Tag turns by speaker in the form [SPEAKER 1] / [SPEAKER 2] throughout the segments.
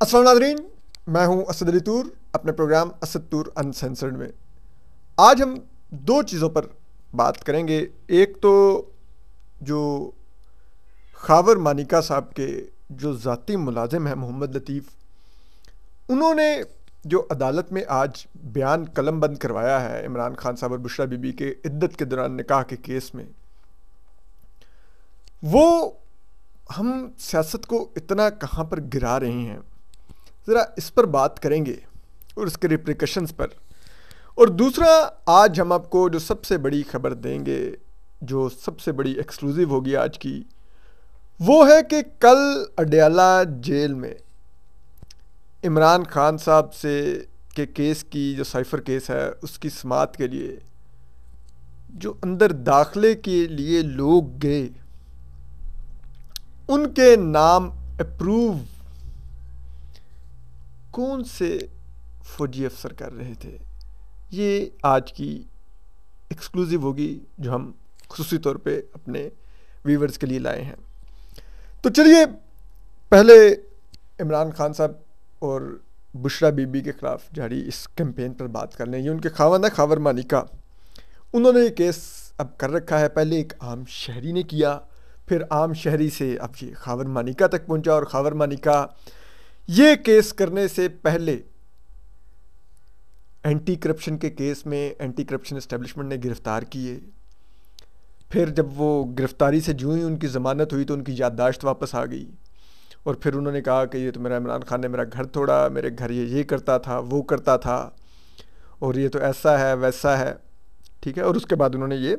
[SPEAKER 1] अस्सलाम नाज़रीन, मैं हूं असद अली तूर अपने प्रोग्राम असद तूर अनसेंसर्ड में। आज हम दो चीज़ों पर बात करेंगे। एक तो जो खावर मानिका साहब के जो ज़ाती मुलाजिम हैं मोहम्मद लतीफ़, उन्होंने जो अदालत में आज बयान कलमबंद करवाया है इमरान खान साहब और बुशरा बीबी के इद्दत के दौरान निकाह के केस में, वो हम सियासत को इतना कहाँ पर गिरा रहे हैं, ज़रा इस पर बात करेंगे और इसके रिप्रिकशंस पर। और दूसरा, आज हम आपको जो सबसे बड़ी खबर देंगे, जो सबसे बड़ी एक्सक्लूसिव होगी आज की, वो है कि कल अडयाला जेल में इमरान खान साहब से के केस की जो साइफर केस है उसकी समाअत के लिए जो अंदर दाखिले के लिए लोग गए, उनके नाम अप्रूव कौन से फौजी अफसर कर रहे थे, ये आज की एक्सक्लूसिव होगी जो हम खुसूसी तौर पे अपने व्यूवर्स के लिए लाए हैं। तो चलिए पहले इमरान खान साहब और बुशरा बीबी के ख़िलाफ़ जारी इस कैंपेन पर बात कर लें। ये उनके खावंद है खावर मानिका, उन्होंने ये केस अब कर रखा है। पहले एक आम शहरी ने किया, फिर आम शहरी से अब ये खावर मानिका तक पहुंचा। और खावर मानिका ये केस करने से पहले एंटी करप्शन के केस में एंटी करप्शन एस्टेब्लिशमेंट ने गिरफ़्तार किए। फिर जब वो गिरफ़्तारी से जो ही उनकी ज़मानत हुई तो उनकी याददाश्त वापस आ गई और फिर उन्होंने कहा कि ये तो मेरा इमरान खान ने मेरा घर तोड़ा, मेरे घर ये करता था, वो करता था, और ये तो ऐसा है वैसा है, ठीक है। और उसके बाद उन्होंने ये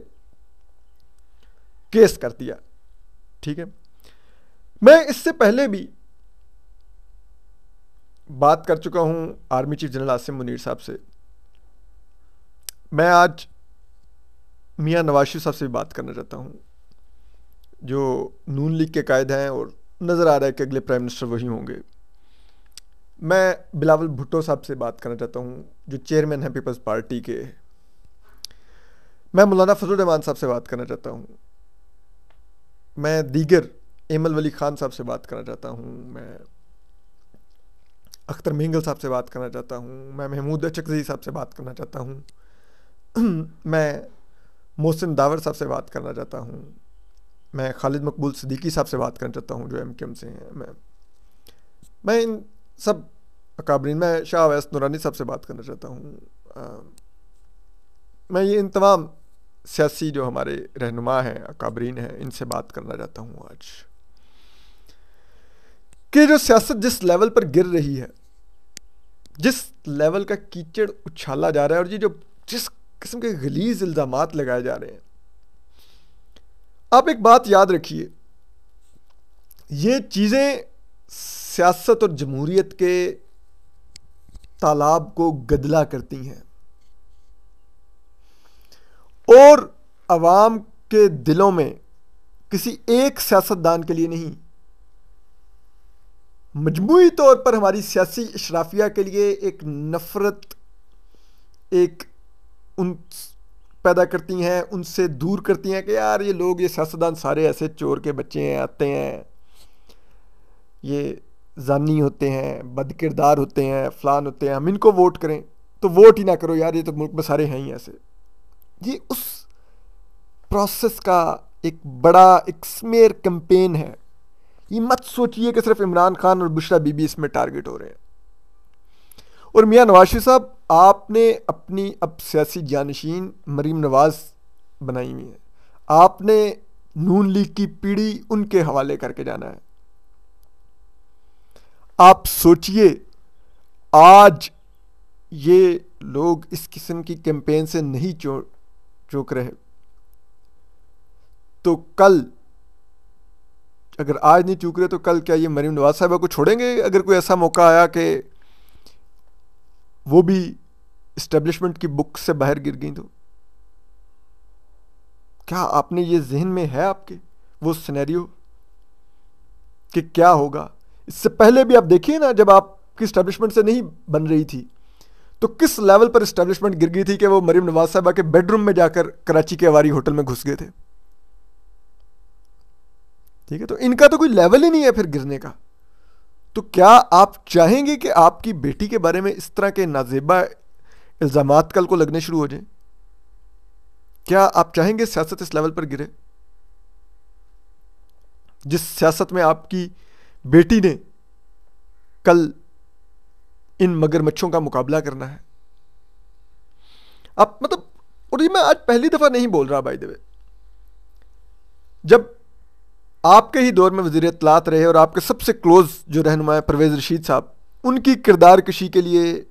[SPEAKER 1] केस कर दिया, ठीक है। मैं इससे पहले भी बात कर चुका हूं army chief general Asim Munir साहब से। मैं आज मियां नवाज शरीफ साहब से भी बात करना चाहता हूं, जो नून लीग के कायद हैं और नज़र आ रहा है कि अगले प्राइम मिनिस्टर वही होंगे। मैं बिलावल भुट्टो साहब से बात करना चाहता हूं, जो चेयरमैन हैं पीपल्स पार्टी के। मैं मौलाना फजल रहमान साहब से बात करना चाहता हूं। मैं दीगर एमल वली खान साहब से बात करना चाहता हूं। मैं अख्तर मेंगल साहब से बात करना चाहता हूं। मैं महमूद चकज़ई साहब से बात करना चाहता हूं। मैं मोहसिन दावर साहब से बात करना चाहता हूं। मैं खालिद मकबूल सिद्दीकी साहब से बात करना चाहता हूं, जो MKM से हैं। मैं इन सब अकाबरीन, मैं शाह अवैस नूरानी साहब से बात करना चाहता हूं। मैं ये इन तमाम सियासी जो हमारे रहनुमा हैं, अकाबरीन हैं, इनसे बात करना चाहता हूं आज कि जो सियासत जिस लेवल पर गिर रही है, जिस लेवल का कीचड़ उछाला जा रहा है, और ये जो जिस किस्म के गलीज इल्ज़ामात लगाए जा रहे हैं, आप एक बात याद रखिए, ये चीज़ें सियासत और जमहूरियत के तालाब को गदला करती हैं और अवाम के दिलों में किसी एक सियासतदान के लिए नहीं, मजमूई तौर पर हमारी सियासी इशराफिया के लिए एक नफ़रत, एक उन पैदा करती हैं, उनसे दूर करती हैं कि यार ये लोग, ये सियासतदान सारे ऐसे चोर के बच्चे हैं, आते हैं, ये जानी होते हैं, बदकिरदार होते हैं, फलान होते हैं, हम इनको वोट करें। तो वोट ही ना करो यार, ये तो मुल्क में सारे हैं ही ऐसे। ये उस प्रोसेस का एक बड़ा एक स्मेयर कैंपेन है। ये मत सोचिए कि सिर्फ इमरान खान और बुशरा बीबी इसमें टारगेट हो रहे हैं। और मियां नवाज शरीफ साहब, आपने अपनी अब सियासी जानशीन मरीम नवाज बनाई हुई है, आपने नून लीग की पीढ़ी उनके हवाले करके जाना है। आप सोचिए, आज ये लोग इस किस्म की कैंपेन से नहीं चूक रहे, तो कल अगर आज नहीं चूक रहे तो कल क्या ये मरीम नवाज साहबा को छोड़ेंगे? अगर कोई ऐसा मौका आया कि वो भी इस्टेब्लिशमेंट की बुक से बाहर गिर गई, तो क्या आपने ये जहन में है आपके वो सिनेरियो कि क्या होगा? इससे पहले भी आप देखिए ना, जब आपकी इस्टेब्लिशमेंट से नहीं बन रही थी तो किस लेवल पर इस्टेब्लिशमेंट गिर गई थी कि वो मरीम नवाज साहबा के बेडरूम में जाकर कराची के अवारी होटल में घुस गए थे। ठीक है, तो इनका तो कोई लेवल ही नहीं है फिर गिरने का। तो क्या आप चाहेंगे कि आपकी बेटी के बारे में इस तरह के नाजेबा इल्ज़ामात कल को लगने शुरू हो जाएं? क्या आप चाहेंगे सियासत इस लेवल पर गिरे, जिस सियासत में आपकी बेटी ने कल इन मगरमच्छों का मुकाबला करना है? आप मतलब, और ये मैं आज पहली दफा नहीं बोल रहा बाय द वे, जब आपके ही दौर में वज़ीर इत्तलात रहे और आपके सबसे क्लोज जो रहनुमा है परवेज़ रशीद साहब, उनकी किरदार कशी के लिए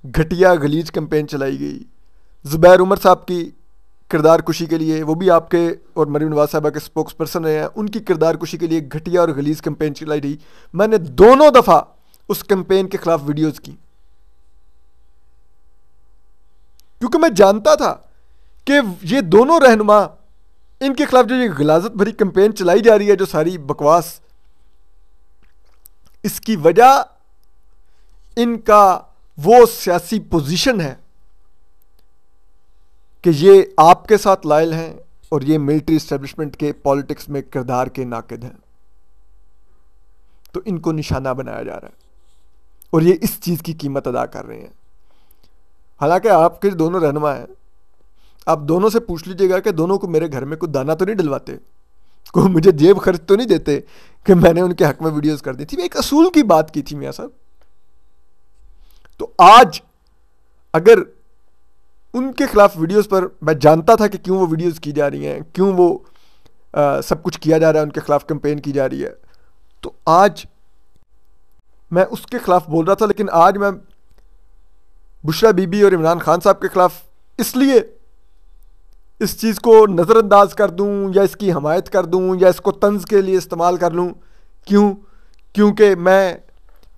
[SPEAKER 1] घटिया गलीज कैंपेन चलाई गई। ज़ुबैर उमर साहब की किरदार कुशी के लिए, वो भी आपके और मरीम नवाज साहबा के स्पोक्स पर्सन रहे हैं, उनकी किरदार कुशी के लिए घटिया और गलीज कैंपेन चलाई गई। मैंने दोनों दफ़ा उस कैंपेन के खिलाफ वीडियोज़ की, क्योंकि मैं जानता था कि ये दोनों रहनुमा, इनके खिलाफ जो ये गलाजत भरी कैंपेन चलाई जा रही है, जो सारी बकवास, इसकी वजह इनका वो सियासी पोजीशन है कि ये आपके साथ लायल हैं और ये मिलिट्री एस्टेब्लिशमेंट के पॉलिटिक्स में किरदार के नाकिद हैं। तो इनको निशाना बनाया जा रहा है और ये इस चीज़ की कीमत अदा कर रहे हैं। हालांकि आपके दोनों रहनुमा हैं, आप दोनों से पूछ लीजिएगा कि दोनों को मेरे घर में कुछ दाना तो नहीं डलवाते, कोई मुझे जेब खर्च तो नहीं देते कि मैंने उनके हक में वीडियोस कर दी थी। मैं एक असूल की बात की थी मियां साहब। तो आज अगर उनके खिलाफ वीडियोस पर, मैं जानता था कि क्यों वो वीडियोस की जा रही हैं, क्यों वो सब कुछ किया जा रहा है, उनके खिलाफ कैंपेन की जा रही है, तो आज मैं उसके खिलाफ बोल रहा था। लेकिन आज मैं बुशरा बीबी और इमरान खान साहब के खिलाफ इसलिए इस चीज़ को नज़रअंदाज कर दूं या इसकी हमायत कर दूं या इसको तंज के लिए इस्तेमाल कर लूं, क्योंकि मैं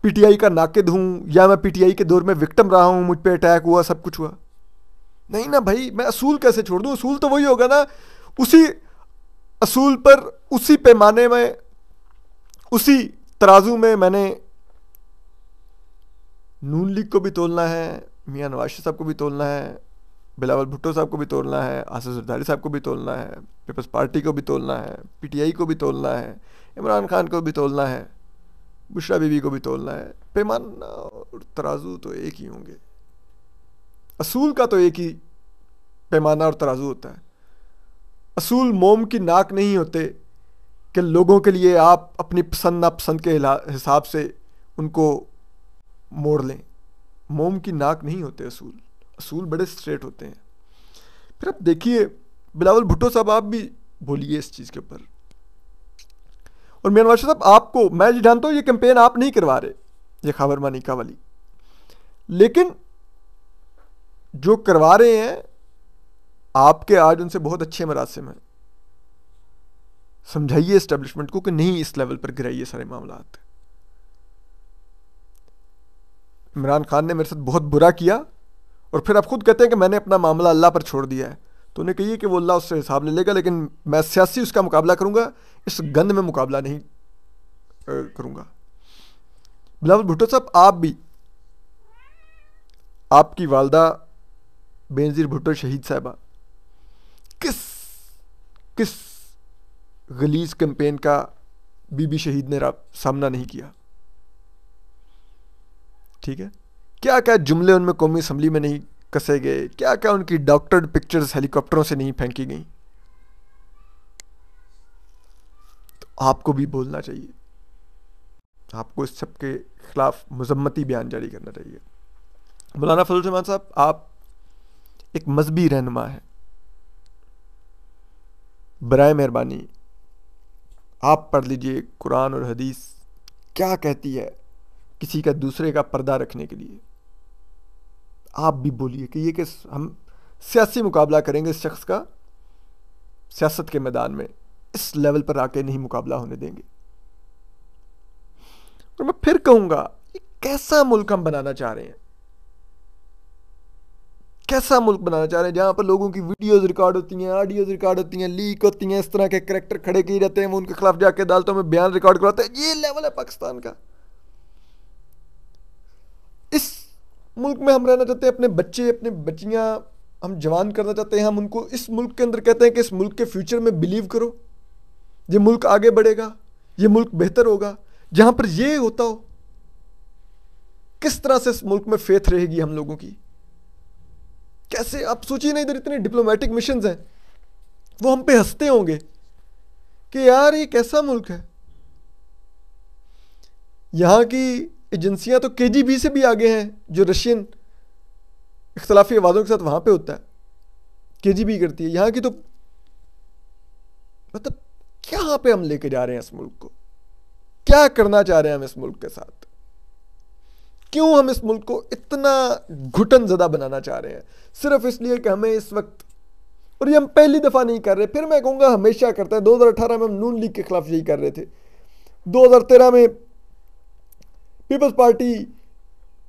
[SPEAKER 1] पीटीआई का नाकिद हूं या मैं पीटीआई के दौर में विक्टिम रहा हूं, मुझ पे अटैक हुआ, सब कुछ हुआ। नहीं ना भाई, मैं असूल कैसे छोड़ दूं? असूल तो वही होगा ना, उसी असूल पर, उसी पैमाने में, उसी तराजू में मैंने नून लीग को भी तोलना है, मियां नवाज शरीफ साहब को भी तोलना है, बिलावल भुट्टो साहब को भी तोलना है, आसिफ जरदारी साहब को भी तोलना है, पीपल्स पार्टी को भी तोलना है, पीटीआई को भी तोलना है, इमरान खान को भी तोलना है, बुशरा बीबी को भी तोलना है। पैमाना और तराजू तो एक ही होंगे, असूल का तो एक ही पैमाना और तराजू होता है। असूल मोम की नाक नहीं होते कि लोगों के लिए आप अपनी पसंद नापसंद के हिसाब से उनको मोड़ लें। मोम की नाक नहीं होते असूल, असूल बड़े स्ट्रेट होते हैं। फिर आप देखिए, बिलावल भुट्टो साहब आप भी बोलिए इस चीज़ के ऊपर। और मियां नवाज साहब, आपको मैं ये जानता हूँ ये कैंपेन आप नहीं करवा रहे, ये खबर मानिका वाली, लेकिन जो करवा रहे हैं आपके आज उनसे बहुत अच्छे मरासिम हैं। समझाइए एस्टेब्लिशमेंट को कि नहीं इस लेवल पर गिराइए सारे मामलात। इमरान खान ने मेरे साथ बहुत बुरा किया और फिर आप खुद कहते हैं कि मैंने अपना मामला अल्लाह पर छोड़ दिया है, तो उन्हें कहिए कि वो अल्लाह उससे हिसाब ले लेगा, लेकिन मैं सियासी उसका मुकाबला करूंगा, इस गंद में मुकाबला नहीं करूंगा। बिलावल भुट्टो साहब, आप भी, आपकी वालदा बेनज़ीर भुट्टो शहीद साहबा किस गलीज कैंपेन का बीबी शहीद ने सामना नहीं किया? ठीक है, क्या क्या जुमले उनमें कौमी असम्बली में नहीं कसे गए, क्या क्या उनकी डॉक्टर्ड पिक्चर्स हेलीकॉप्टरों से नहीं फेंकी गई। तो आपको भी बोलना चाहिए, आपको इस सब के खिलाफ मजम्मती बयान जारी करना चाहिए। मौलाना फजल रहमान साहब, आप एक मजहबी रहनुमा है, बराए मेहरबानी आप पढ़ लीजिए कुरान और हदीस क्या कहती है किसी का दूसरे का पर्दा रखने के लिए। आप भी बोलिए कि ये कि हम सियासी मुकाबला करेंगे इस शख्स का, सियासत के मैदान में इस लेवल पर आके नहीं मुकाबला होने देंगे। और मैं फिर कहूंगा, ये कैसा मुल्क हम बनाना चाह रहे हैं, कैसा मुल्क बनाना चाह रहे हैं जहां पर लोगों की वीडियोस रिकॉर्ड होती हैं, ऑडियोज रिकॉर्ड होती हैं, लीक होती हैं, इस तरह के करैक्टर खड़े किए जाते हैं, वो उनके खिलाफ जाके अदालतों में बयान रिकॉर्ड करवाते हैं। ये लेवल है पाकिस्तान का। इस मुल्क में हम रहना चाहते हैं, अपने बच्चे, अपने बच्चियां हम जवान करना चाहते हैं। हम उनको इस मुल्क के अंदर कहते हैं कि इस मुल्क के फ्यूचर में बिलीव करो, ये मुल्क आगे बढ़ेगा, ये मुल्क बेहतर होगा, जहां पर ये होता हो, किस तरह से इस मुल्क में फेथ रहेगी हम लोगों की? कैसे? आप सोचिए ना, इधर इतने डिप्लोमेटिक मिशंस हैं, वो हम पे हंसते होंगे कि यार ये कैसा मुल्क है। यहां की एजेंसियां तो केजीबी से भी आगे हैं, जो रशियन इख्तलाफी आवाज़ों के साथ वहां पे होता है, केजीबी करती है। यहां की तो मतलब क्या पे हम लेके जा रहे हैं इस मुल्क को? क्या करना चाह रहे हैं हम इस मुल्क के साथ? क्यों हम इस मुल्क को इतना घुटन ज़दा बनाना चाह रहे हैं? सिर्फ इसलिए कि हमें इस वक्त, और ये हम पहली दफ़ा नहीं कर रहे, फिर मैं कहूँगा हमेशा करते हैं। 2018 में हम नून लीग के खिलाफ यही कर रहे थे, 2013 में पीपल्स पार्टी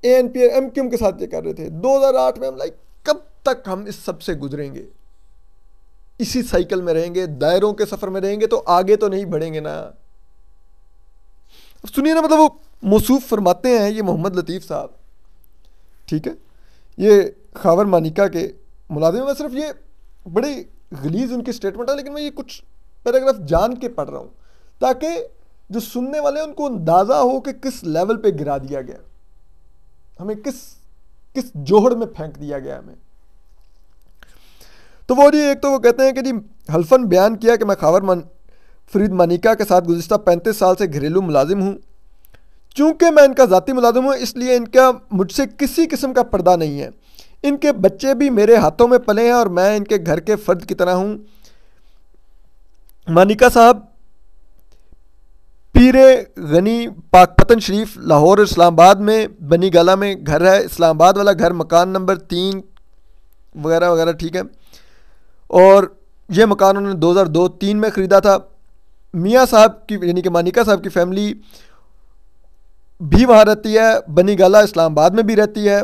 [SPEAKER 1] एएनपी एमक्यूएम के साथ ये कर रहे थे, 2008 में हम लाइक कब तक हम इस सब से गुजरेंगे? इसी साइकिल में रहेंगे, दायरों के सफ़र में रहेंगे, तो आगे तो नहीं बढ़ेंगे ना। सुनिए ना, मतलब वो मौसूफ फरमाते हैं, ये मोहम्मद लतीफ़ साहब, ठीक है, ये खावर मानिका के मुलाजिम। मैं सिर्फ ये बड़ी गलीज उनकी स्टेटमेंट है, लेकिन मैं ये कुछ पैराग्राफ जान के पढ़ रहा हूँ ताकि जो सुनने वाले हैं उनको अंदाज़ा हो कि किस लेवल पे गिरा दिया गया हमें, किस किस जोहड़ में फेंक दिया गया हमें। तो वो जी, एक तो वो कहते हैं कि जी हल्फन बयान किया कि मैं खावर फरीद मानिका के साथ गुज़िश्ता 35 साल से घरेलू मुलाजिम हूँ। चूँकि मैं इनका ज़ाती मुलाजिम हूँ, इसलिए इनका मुझसे किसी किस्म का पर्दा नहीं है। इनके बच्चे भी मेरे हाथों में पले हैं और मैं इनके घर के फ़र्द की तरह हूँ। मानिका साहब पीरे गनी पाकपतन शरीफ लाहौर इस्लामाबाद में बनी गाला में घर है। इस्लामाबाद वाला घर मकान नंबर 3 वगैरह वगैरह, ठीक है। और ये मकान उन्होंने 2002-03 में ख़रीदा था। मियाँ साहब की यानी कि मानिका साहब की फैमिली भी वहाँ रहती है, बनी गाला इस्लामाबाद में भी रहती है।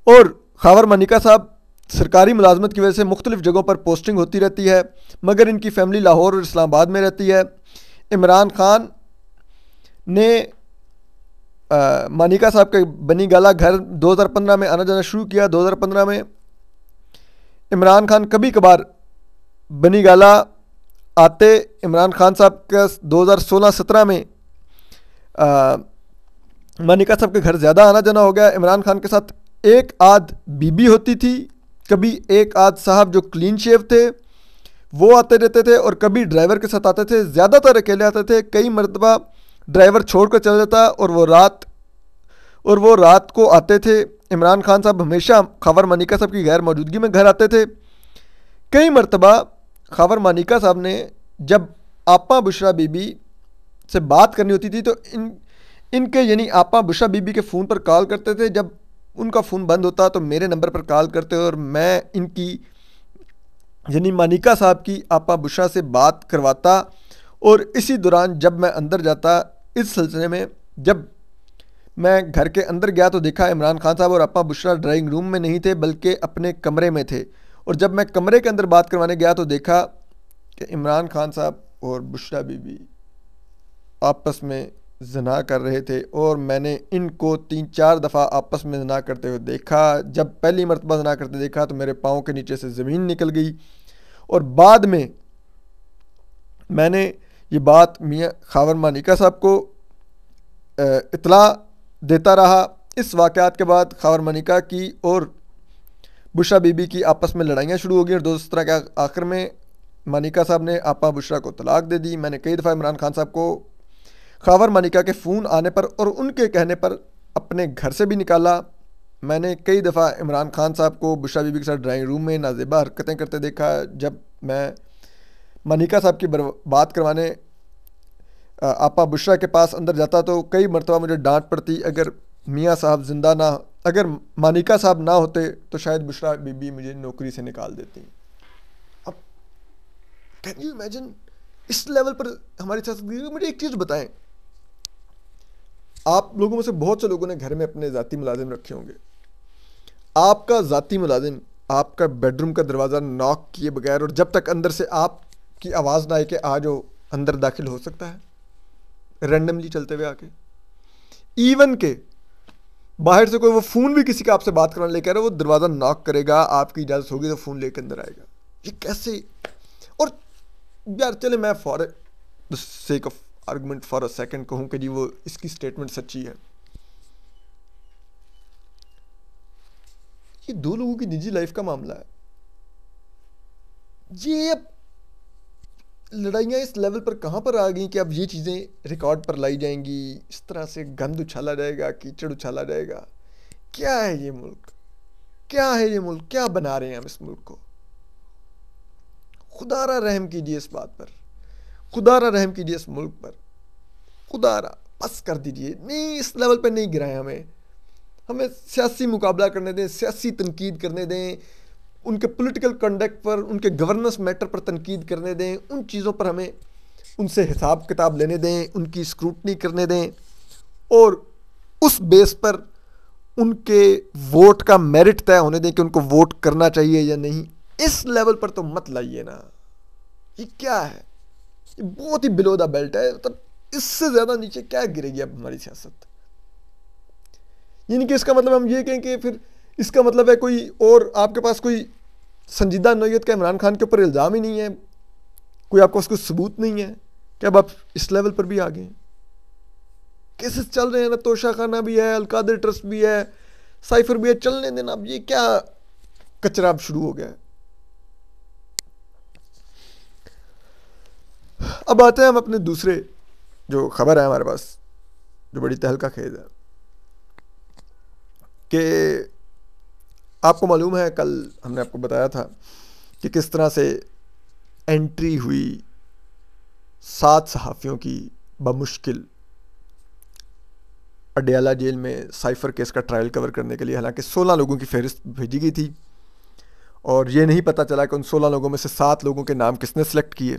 [SPEAKER 1] और खावर मानिका साहब सरकारी मुलाजमत की वजह से मुख्तलिफ़ जगहों पर पोस्टिंग होती रहती है, मगर इनकी फैमिली लाहौर और इस्लामाबाद में रहती है। इमरान खान ने मानिका साहब के बनी गाला घर 2015 में आना जाना शुरू किया। 2015 में इमरान खान कभी कभार बनी गाला आते। इमरान खान साहब का 2016-17 में मानिका साहब के घर ज़्यादा आना जाना हो गया। इमरान खान के साथ एक आध बीबी होती थी, कभी एक आध साहब जो क्लीन शेव थे वो आते रहते थे, और कभी ड्राइवर के साथ आते थे। ज़्यादातर अकेले आते थे। कई मरतबा ड्राइवर छोड़कर चला जाता और वो रात को आते थे। इमरान खान साहब हमेशा खावर मानिका साहब की गैर मौजूदगी में घर आते थे। कई मरतबा खावर मानिका साहब ने जब आपा बुशरा बीबी से बात करनी होती थी तो इनके यानी आपा बुशरा बीबी के फ़ोन पर कॉल करते थे। जब उनका फ़ोन बंद होता तो मेरे नंबर पर कॉल करते और मैं इनकी यानी मानिका साहब की आपा बुशरा से बात करवाता। और इसी दौरान जब मैं अंदर जाता, इस सिलसिले में जब मैं घर के अंदर गया तो देखा इमरान खान साहब और आपा बुशरा ड्राइंग रूम में नहीं थे बल्कि अपने कमरे में थे। और जब मैं कमरे के अंदर बात करवाने गया तो देखा कि इमरान खान साहब और बुशरा बीबी आपस में जना कर रहे थे, और मैंने इनको 3-4 दफ़ा आपस में जना करते हुए देखा। जब पहली मरतबा जना करते देखा तो मेरे पाँव के नीचे से ज़मीन निकल गई, और बाद में मैंने ये बात मियाँ खावर मानिका साहब को इतला देता रहा। इस वाक़यात के बाद खावर मानिका की और बुशरा बीबी की आपस में लड़ाइयाँ शुरू हो गई, और 2017 के आखिर में मानिका साहब ने आपा बुशरा को तलाक दे दी। मैंने कई दफ़ा इमरान खान साहब को खावर मानिका के फ़ोन आने पर और उनके कहने पर अपने घर से भी निकाला। मैंने कई दफ़ा इमरान खान साहब को बुशरा बीबी के साथ ड्राइंग रूम में नाजेबा हरकतें करते देखा। जब मैं मानिका साहब की बात करवाने आपा बुशरा के पास अंदर जाता तो कई मरतबा मुझे डांट पड़ती। अगर मियाँ साहब जिंदा ना, अगर मानिका साहब ना होते तो शायद बुशरा बीबी मुझे नौकरी से निकाल देती। अब कैन यू इमेजिन इस लेवल पर हमारी सियासत। मुझे एक चीज़ बताएं, आप लोगों में से बहुत से लोगों ने घर में अपने ज़ाती मुलाजिम रखे होंगे। आपका ज़ाती मुलाजिम आपका बेडरूम का दरवाज़ा नॉक किए बगैर और जब तक अंदर से आपकी आवाज़ ना आए कि आ जाओ, अंदर दाखिल हो सकता है रैंडमली चलते हुए आके। इवन के बाहर से कोई वो फ़ोन भी किसी का आपसे बात करने लेकर वो दरवाज़ा नॉक करेगा, आपकी इजाज़त होगी तो फ़ोन लेकर अंदर आएगा। ये कैसे? और यार चले, मैं for the sake of argument for a second कहूँ कि जी वो इसकी स्टेटमेंट सच्ची है। ये दो लोगों की निजी लाइफ का मामला है। ये अब लड़ाइयाँ इस लेवल पर कहाँ पर आ गई कि अब ये चीज़ें रिकॉर्ड पर लाई जाएंगी, इस तरह से गंद उछाला जाएगा, कीचड़ उछाला जाएगा। क्या है ये मुल्क, क्या है ये मुल्क, क्या बना रहे हैं हम इस मुल्क को? खुदारा रहम कीजिए इस बात पर, खुदारा रहम कीजिए इस मुल्क पर, खुदारा बस कर दीजिए। नहीं, इस लेवल पर नहीं गिराएं हमें। हमें सियासी मुकाबला करने दें, सियासी तनकीद करने दें, उनके पॉलिटिकल कंडक्ट पर, उनके गवर्नेंस मैटर पर तनकीद करने दें, उन चीज़ों पर हमें उनसे हिसाब किताब लेने दें, उनकी स्क्रूटनी करने दें, और उस बेस पर उनके वोट का मेरिट तय होने दें कि उनको वोट करना चाहिए या नहीं। इस लेवल पर तो मत लाइए ना। ये क्या है? ये बहुत ही बिलो द बेल्ट है। मतलब इससे ज़्यादा नीचे क्या गिरेगी अब हमारी सियासत? यानी कि इसका मतलब हम ये कहें कि फिर इसका मतलब है कोई और आपके पास कोई संजीदा नौयत का इमरान खान के ऊपर इल्ज़ाम ही नहीं है, कोई आपको उसको सबूत नहीं है कि अब आप इस लेवल पर भी आ गए। केसेस चल रहे हैं ना, तोशा खाना भी है, अलकादर ट्रस्ट भी है, साइफर भी है, चलने देना। अब ये क्या कचरा अब शुरू हो गया है? अब आते हैं हम अपने दूसरे जो खबर है हमारे पास, जो बड़ी तहलका खेज है, कि आपको मालूम है कल हमने आपको बताया था कि किस तरह से एंट्री हुई 7 सहाफ़ियों की बमुश्किल अडयाला जेल में साइफर केस का ट्रायल कवर करने के लिए। हालांकि 16 लोगों की फहरिस्त भेजी गई थी और ये नहीं पता चला कि उन 16 लोगों में से 7 लोगों के नाम किसने सेलेक्ट किए।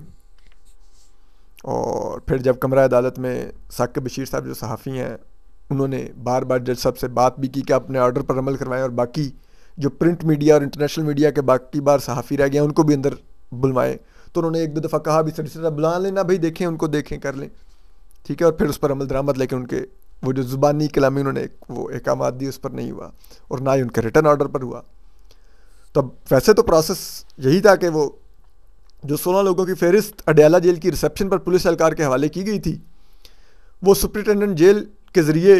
[SPEAKER 1] और फिर जब कमरा अदालत में साकिब बशीर साहब जो सहाफ़ी हैं, उन्होंने बार बार जज साहब से बात भी की कि अपने ऑर्डर पर अमल करवाएं, और बाकी जो प्रिंट मीडिया और इंटरनेशनल मीडिया के बाकी बार सहाफ़ी रह गए उनको भी अंदर बुलवाएं। तो उन्होंने एक दो दफ़ा कहा भी, सर बुला लेना भाई, देखें उनको, देखें कर लें, ठीक है। और फिर उस पर अमल दरामद, लेकिन उनके वो जो ज़ुबानी कलामी उन्होंने वो अहकामात दी उस पर नहीं हुआ, और ना ही उनके रिटर्न ऑर्डर पर हुआ। तो अब वैसे तो प्रोसेस यही था कि वो जो 16 लोगों की फहरिस्त अडयाला जेल की रिसेप्शन पर पुलिस एहलकार के हवाले की गई थी, वो सुप्रिटेंडेंट जेल के ज़रिए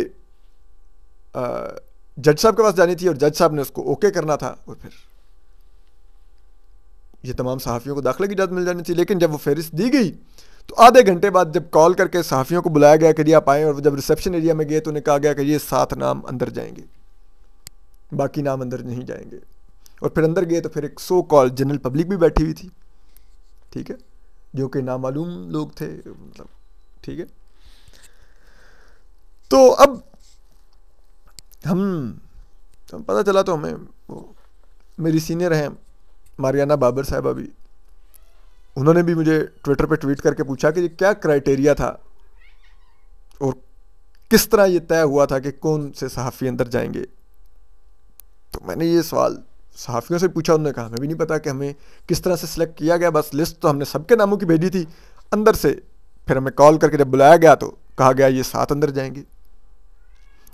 [SPEAKER 1] जज साहब के पास जानी थी, और जज साहब ने उसको ओके करना था, और फिर ये तमाम सहाफ़ियों को दाखिले की इजाज़त मिल जानी थी। लेकिन जब वो फहरिस्त दी गई तो आधे घंटे बाद जब कॉल करके सहाफ़ियों को बुलाया गया कि जी आप आएँ, और जब रिसेप्शन एरिया में गए तो उन्हें कहा गया कि ये 7 नाम अंदर जाएंगे, बाकी नाम अंदर नहीं जाएंगे। और फिर अंदर गए तो फिर एक सो कॉल जनरल पब्लिक भी बैठी हुई थी, ठीक है, जो कि नामालूम लोग थे, मतलब ठीक है। तो अब हम पता चला तो हमें वो मेरी सीनियर हैं मारियाना बाबर साहिबा भी, उन्होंने भी मुझे ट्विटर पे ट्वीट करके पूछा कि ये क्या क्राइटेरिया था और किस तरह ये तय हुआ था कि कौन से सहाफ़ी अंदर जाएंगे। तो मैंने ये सवाल सहाफ़ियों से पूछा, उन्होंने कहा हमें भी नहीं पता कि हमें किस तरह से सिलेक्ट किया गया, बस लिस्ट तो हमने सबके नामों की भेजी थी अंदर से। फिर हमें कॉल करके जब बुलाया गया तो कहा गया ये 7 अंदर जाएंगे,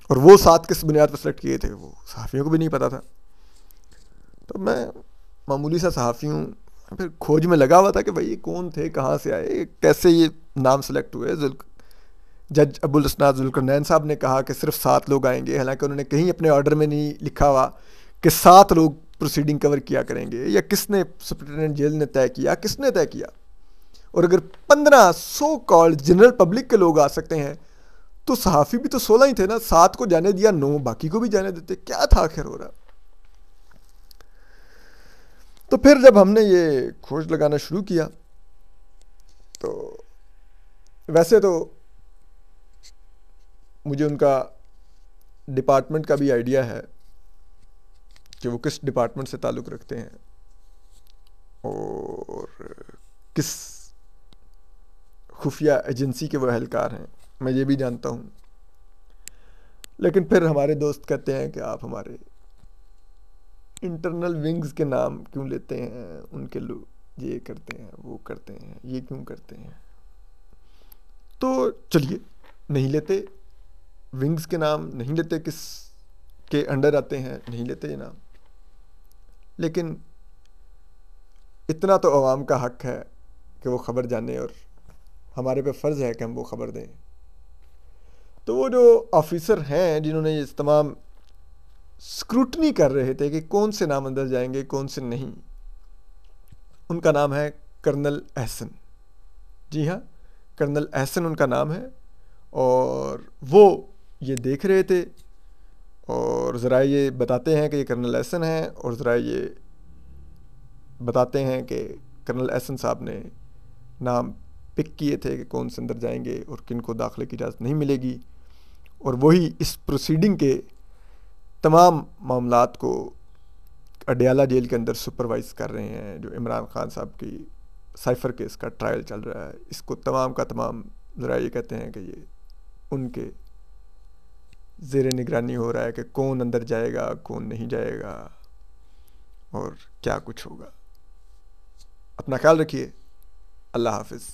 [SPEAKER 1] और वो 7 किस बुनियाद पर सेलेक्ट किए थे वो सहाफ़ियों को भी नहीं पता था। तो मैं मामूली सा सहाफ़ी हूँ, फिर खोज में लगा हुआ था कि भाई ये कौन थे, कहाँ से आए, कैसे ये नाम सेलेक्ट हुए। जज अबुल इसनाद जुल्करनैन साहब ने कहा कि सिर्फ 7 लोग आएंगे, हालांकि उन्होंने कहीं अपने ऑर्डर में नहीं लिखा हुआ कि 7 लोग प्रोसीडिंग कवर किया करेंगे, या किसने सुप्रिटेंडेंट जेल ने तय किया, किसने तय किया। और अगर 15 सो कॉल्ड जनरल पब्लिक के लोग आ सकते हैं तो सहाफ़ी भी तो 16 ही थे ना, 7 को जाने दिया, 9 बाकी को भी जाने देते, क्या था आखिर हो रहा। तो फिर जब हमने ये खोज लगाना शुरू किया तो वैसे तो मुझे उनका डिपार्टमेंट का भी आइडिया है कि वो किस डिपार्टमेंट से ताल्लुक़ रखते हैं और किस खुफिया एजेंसी के वो एहलकार हैं, मैं ये भी जानता हूँ। लेकिन फिर हमारे दोस्त कहते हैं कि आप हमारे इंटरनल विंग्स के नाम क्यों लेते हैं, उनके लोग ये करते हैं, वो करते हैं, ये क्यों करते हैं। तो चलिए नहीं लेते, विंग्स के नाम नहीं लेते, किस के अंडर आते हैं नहीं लेते ये नाम। लेकिन इतना तो अवाम का हक है कि वो ख़बर जाने और हमारे पे फ़र्ज़ है कि हम वो ख़बर दें। तो वो जो ऑफिसर हैं जिन्होंने ये तमाम स्क्रूटनी कर रहे थे कि कौन से नाम अंदर जाएंगे कौन से नहीं, उनका नाम है कर्नल एहसन। जी हाँ, कर्नल एहसन उनका नाम है। और वो ये देख रहे थे और ज़रा ये बताते हैं कि ये कर्नल एहसन है, और ज़रा ये बताते हैं कि कर्नल एहसन साहब ने नाम पिक किए थे कि कौन से अंदर जाएंगे और किन को दाखिले की इजाज़त नहीं मिलेगी। और वही इस प्रोसीडिंग के तमाम मामलात को अडयाला जेल के अंदर सुपरवाइज़ कर रहे हैं। जो इमरान खान साहब की साइफ़र केस का ट्रायल चल रहा है, इसको तमाम का तमाम ज़रा ये कहते हैं कि ये उनके ज़ेरे निगरानी हो रहा है कि कौन अंदर जाएगा कौन नहीं जाएगा और क्या कुछ होगा। अपना ख्याल रखिए। अल्लाह हाफ़िज़।